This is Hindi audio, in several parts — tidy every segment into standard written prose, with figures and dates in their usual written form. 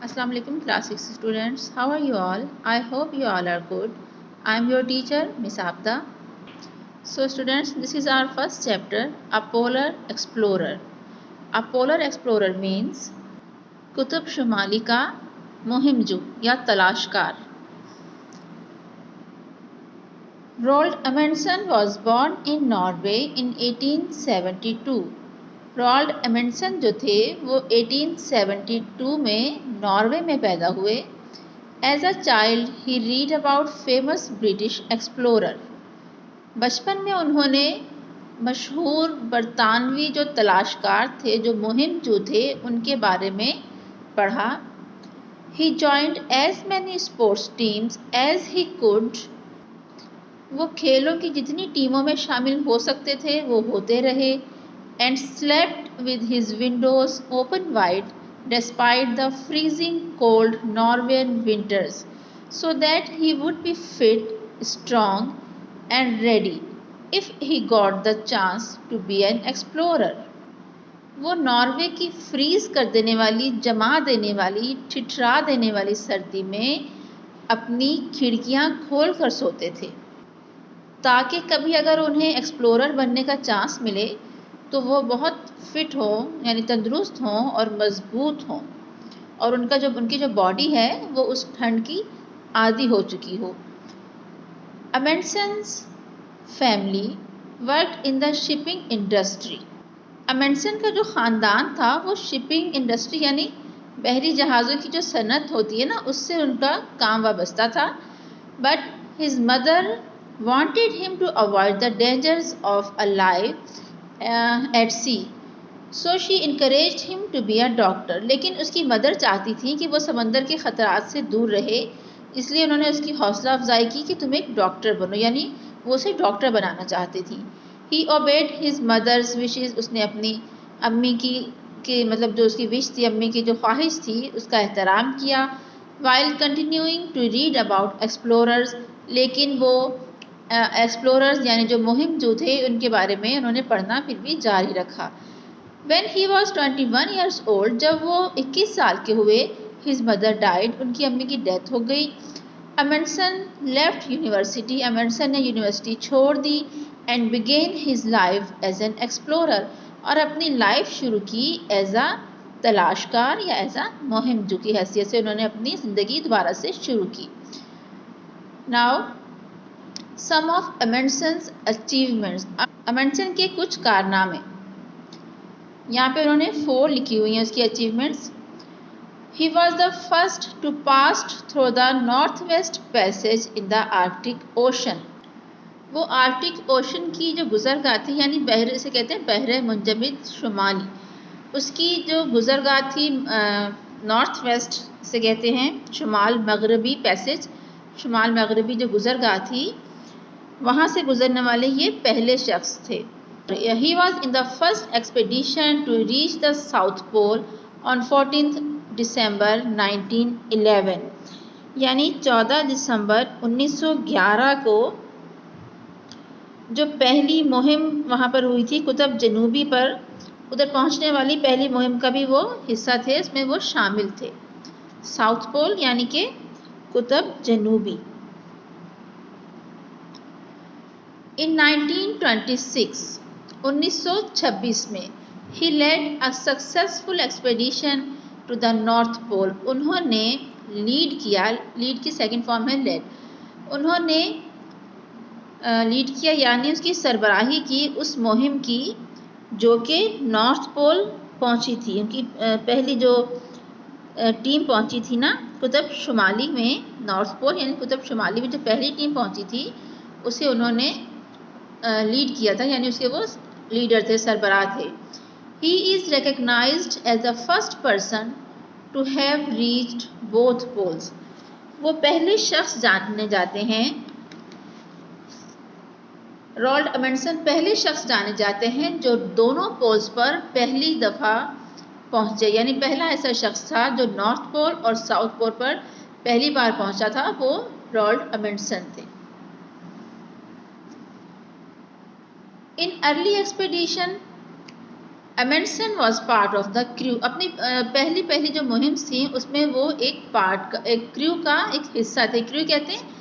Assalamu alaikum class 6 students. How are you all? I hope you all are good. I am your teacher Miss Abda. So students, this is our first chapter, A Polar Explorer. A Polar Explorer means Qutub शुमाली का मुहिमजू या तलाशकार. Roald Amundsen was born in Norway in 1872. Roald Amundsen जो थे वो 1872 में नॉर्वे में पैदा हुए. As a child he read about famous British explorer. बचपन में उन्होंने मशहूर बरतानवी जो तलाशकार थे, जो मुहिमजू थे, उनके बारे में पढ़ा. He joined as many sports teams as he could. वो खेलों की जितनी टीमों में शामिल हो सकते थे वो होते रहे. And slept with his windows open wide despite the freezing cold Norwegian winters, so that he would be fit, strong and ready if he got the chance to be an explorer. वो नॉर्वे की फ्रीज कर देने वाली, जमा देने वाली, ठिठरा देने वाली सर्दी में अपनी खिड़कियां खोल कर सोते थे ताकि कभी अगर उन्हें एक्सप्लोरर बनने का चांस मिले तो वो बहुत फिट हो, यानी तंदुरुस्त हों और मजबूत हों, और उनकी जो बॉडी है वो उस ठंड की आदी हो चुकी हो. Amundsen's family worked in the shipping industry. Amundsen का जो ख़ानदान था वो शिपिंग इंडस्ट्री यानी बहरी जहाज़ों की जो सनत होती है ना, उससे उनका काम वाबस्ता था. But his mother wanted him to avoid the dangers of a life at sea, so she encouraged him to be a doctor. लेकिन उसकी मदर चाहती थी कि वो समंदर के ख़तरात से दूर रहे, इसलिए उन्होंने उसकी हौसला अफजाई की कि तुम एक डॉक्टर बनो, यानी वो उसे डॉक्टर बनाना चाहती थी. He obeyed his mother's wishes. उसने अपनी अम्मी की मतलब जो उसकी विश थी, अम्मी की जो ख्वाहिश थी, उसका एहतराम किया. While continuing to read about explorers, लेकिन वो एक्सप्लोरर्स यानी जो मुहिमजू थे उनके बारे में उन्होंने पढ़ना फिर भी जारी रखा. When he was 21 years old, जब वो 21 साल के हुए, his mother died, उनकी अम्मी की डेथ हो गई. Amundsen left university. अमेंडसन ने यूनिवर्सिटी छोड़ दी and began his life as an explorer, और अपनी लाइफ शुरू की एज अ तलाशकार या एज अ मुहिमजू की हैसियत से उन्होंने अपनी ज़िंदगी दोबारा से शुरू की. Now some of Amundsen's achievements. Amundsen के कुछ कारनामे यहाँ पे उन्होंने 4 लिखी हुई हैं उसकी achievements. He was the first to pass through the North West Passage in the Arctic Ocean. वो आर्कटिक ओशन की जो गुजरगाह थी, यानी बहरे से कहते हैं बहरे मुंजमिद शुमाली, उसकी जो गुजरगाह थी नॉर्थ वेस्ट से कहते हैं शुमाल मगरबी पैसेज, शुमाल मगरबी जो गुजरगाह थी वहाँ से गुजरने वाले ये पहले शख्स थे. He was in the first expedition to reach the South Pole on 14th December 1911. यानी 14 दिसंबर 1911 को जो पहली मुहिम वहाँ पर हुई थी कुतुब जनूबी पर, उधर पहुँचने वाली पहली मुहिम का भी वो हिस्सा थे, इसमें वो शामिल थे. साउथ पोल यानी कि कुतुब जनूबी. In 1926 में he led a successful expedition to the North Pole. उन्होंने लीड किया, लीड की सेकंड फॉर्म है लेड. उन्होंने लीड किया यानी उसकी सरबराही की उस मुहिम की जो कि नॉर्थ पोल पहुंची थी. उनकी पहली जो टीम पहुंची थी ना कुतुब शुमाली में, नॉर्थ पोल यानी कुतुब शुमाली में जो पहली टीम पहुंची थी उसे उन्होंने लीड किया था, यानी उसके वो लीडर थे, सरबराह थे. He is recognised as the first person to have reached both poles. वो पहले शख्स जाने जाते हैं, रॉल्ड अमेंडसन पहले शख्स जाने जाते हैं जो दोनों पोल्स पर पहली दफ़ा पहुँचे, यानी पहला ऐसा शख्स था जो नॉर्थ पोल और साउथ पोल पर पहली बार पहुँचा था, वो रॉल्ड अमेंडसन थे. In early expedition, Amundsen was part of the crew. अपनी पहली जो मुहिम थी उसमें वो एक क्रू का एक हिस्सा थे। क्रू कहते हैं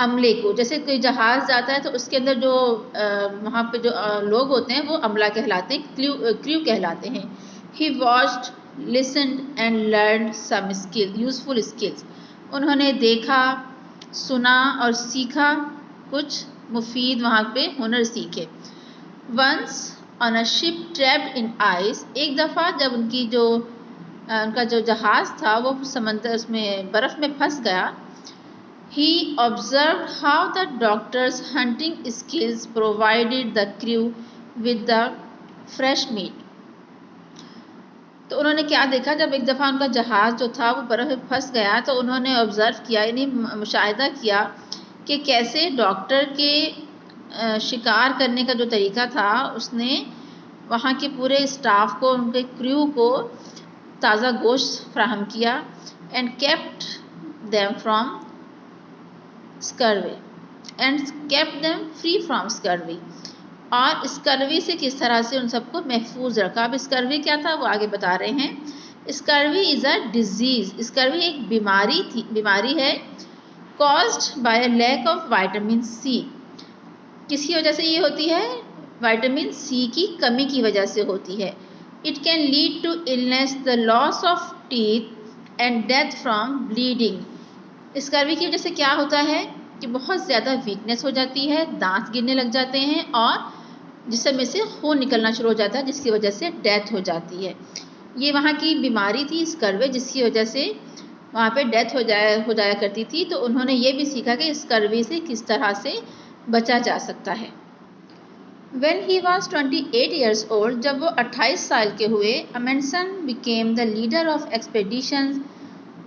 अमले को। जैसे कोई जहाज़ जाता है तो उसके अंदर जो वहाँ पे जो लोग होते हैं वो अमला कहलाते हैं, क्रू कहलाते हैं। He watched, listened and learn some skill, useful skills. उन्होंने देखा, सुना और सीखा कुछ मुफीद वहाँ पे हुनर सीखे। Once on a ship trapped in ice, एक दफ़ा जब उनका जो जहाज़ था वो समंदर में बर्फ़ में फंस गया। He observed how the doctor's hunting skills provided the crew with the fresh meat. तो उन्होंने क्या देखा, जब एक दफ़ा उनका जहाज़ जो था वो बर्फ़ में फंस गया तो उन्होंने ऑब्ज़र्व किया, यानी मुशाहिदा किया कि कैसे डॉक्टर के शिकार करने का जो तरीका था उसने वहाँ के पूरे स्टाफ को, उनके क्रू को ताज़ा गोश्त फराहम किया। And kept them from scurvy and kept them free from scurvy. और स्कर्वी से किस तरह से उन सबको महफूज रखा। अब स्कर्वी क्या था वो आगे बता रहे हैं। Scurvy is a disease. Scurvy एक बीमारी है caused by a lack of vitamin C. किसकी वजह से ये होती है? विटामिन सी की कमी की वजह से होती है। It can lead to illness, the loss of teeth and death from bleeding. Scurvy की वजह से क्या होता है कि बहुत ज़्यादा वीकनेस हो जाती है, दांत गिरने लग जाते हैं और जिस्म से खून निकलना शुरू हो जाता है, जिसकी वजह से डेथ हो जाती है। ये वहाँ की बीमारी थी स्कर्वी, जिसकी वजह से वहाँ पे डेथ हो जाया करती थी। तो उन्होंने ये भी सीखा कि स्कर्वी से किस तरह से बचा जा सकता है। When he was 28 years old, जब वो 28 साल के हुए, अमेंडसन became the leader of expeditions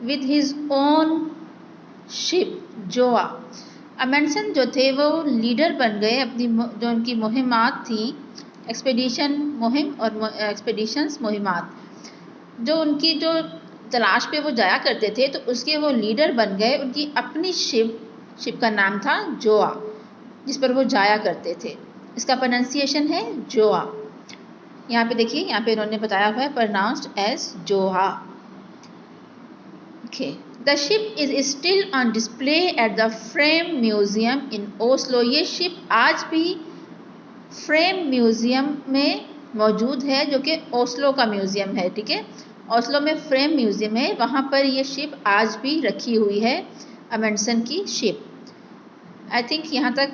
with his own ship जोआ। अमेंडसन जो थे वो लीडर बन गए अपनी जो उनकी मुहिमात थी, एक्सपेडिशन मुहिम और एक्सपेडिशंस मुहिमात, जो उनकी जो तलाश पे वो जाया करते थे तो उसके वो लीडर बन गए। उनकी अपनी शिप का नाम था जोआ, जिस पर वो जाया करते थे। इसका प्रोनाउंसिएशन है जोआ। यहाँ पे देखिए, यहाँ पे इन्होंने बताया हुआ है प्रोनाउंस्ड एज जोहा। Okay, the ship is still on display at the frame museum in Oslo. ये शिप आज भी फ्रेम म्यूजियम में मौजूद है, जो कि ओस्लो का म्यूजियम है। ठीक है, ओस्लो में फ्रेम म्यूजियम है, वहाँ पर ये शिप आज भी रखी हुई है, अमेंडसन की शिप। आई थिंक यहाँ तक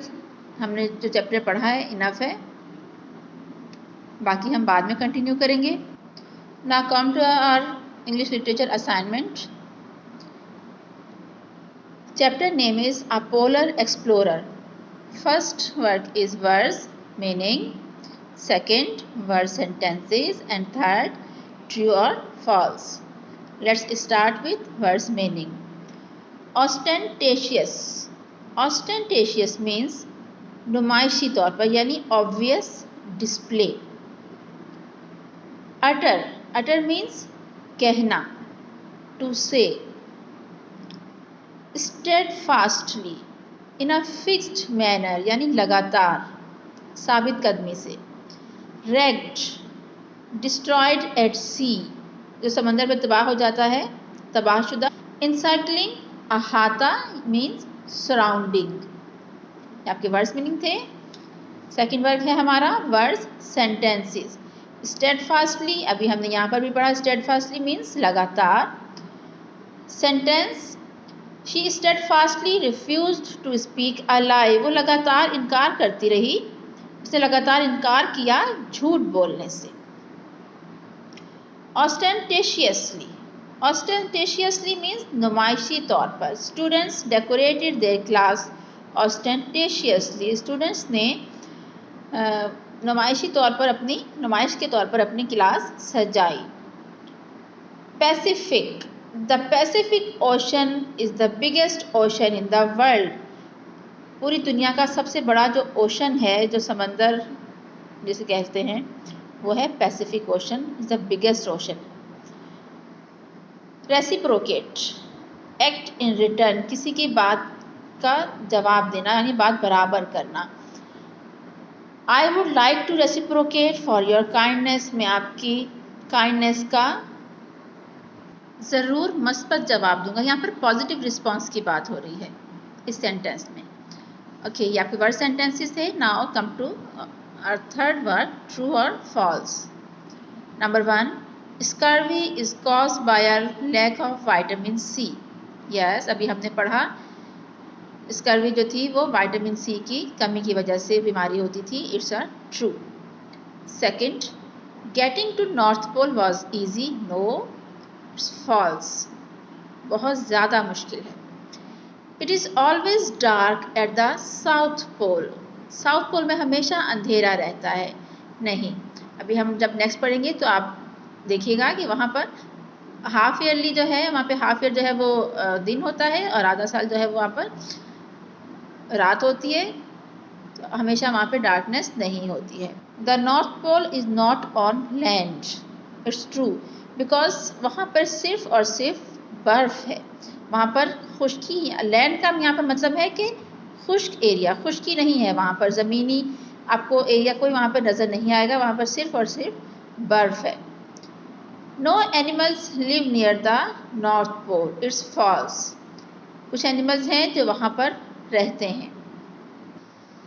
हमने जो चैप्टर पढ़ा है इनफ है, बाकी हम बाद में कंटिन्यू करेंगे। Now come to our English literature assignment. Chapter name is a polar explorer. First word is words meaning, second word sentences and third true और false. Let's start with words meaning. Ostentatious. Ostentatious means नुमाइशी तौर पर, यानी obvious, display. Utter. Utter means कहना, to say. Steadfastly, in a fixed manner, यानी लगातार, साबित कदमी से। रेग्ड, डिस्ट्रॉयड एट सी, जो समंदर में तबाह हो जाता है, तबाहशुदा। इंसर्कलिंग, अहाता मीन्स सराउंडिंग। आपके वर्ड्स मीनिंग थे। सेकंड वर्ड है हमारा वर्ड्स सेंटेंसेस। स्टेडफास्टली, अभी हमने यहाँ पर भी पढ़ा, स्टेडफास्टली मीन्स लगातार। Sentence, she steadfastly refused to speak a lie, वो लगातार इनकार करती रही, उसने लगातार इनकार किया झूठ बोलने से। ऑस्टेंटेशियसली। ऑस्टेंटेशियसली मीन्स नुमाइशी तौर पर। Students decorated their class ostentatiously, students ने नुमाइश के तौर पर अपनी क्लास सजाई। Pacific, the Pacific ocean is the biggest ocean in the world. पूरी दुनिया का सबसे बड़ा जो ओशन है, जो समंदर जिसे कहते हैं, वो है Pacific ocean, is the biggest ocean. Reciprocate, act in return, किसी की बात का जवाब देना, यानी बात बराबर करना। I would like to reciprocate for your kindness, मैं आपकी काइंडनेस का ज़रूर मस्बत जवाब दूंगा। यहाँ पर पॉजिटिव रिस्पॉन्स की बात हो रही है इस सेंटेंस में। ओके, ये आपके वर्ड सेंटेंसेस थे। Now come to our third word, true और false. Number 1, scurvy is caused by a lack of vitamin C. Yes, अभी हमने पढ़ा स्कर्वी जो थी वो विटामिन सी की कमी की वजह से बीमारी होती थी। It's a true. Second, getting to North Pole was easy. No, it's false, बहुत ज़्यादा मुश्किल है। It is always dark at the South Pole. South Pole में हमेशा अंधेरा रहता है। नहीं, अभी हम जब नेक्स्ट पढ़ेंगे तो आप देखिएगा कि वहाँ पर हाफ ईयरली जो है, वहाँ पे हाफ ईयर जो है वो दिन होता है और आधा साल जो है वहाँ पर रात होती है। तो हमेशा वहाँ पे डार्कनेस नहीं होती है। The North Pole is not on land. It's true, because वहाँ पर सिर्फ और सिर्फ बर्फ़ है। वहाँ पर खुश्की, लैंड का यहाँ पर मतलब है कि खुश्क एरिया, खुश्की नहीं है वहाँ पर, ज़मीनी आपको एरिया कोई वहाँ पर नज़र नहीं आएगा। वहाँ पर सिर्फ और सिर्फ बर्फ़ है। No animals live near the North Pole. It's false, कुछ एनिमल्स हैं जो वहाँ पर रहते हैं।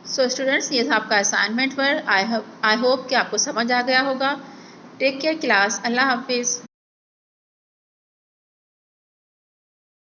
सो स्टूडेंट्स, ये था आपका असाइनमेंट वर्क। आई होप कि आपको समझ आ गया होगा। टेक केयर क्लास, अल्लाह हाफिज़।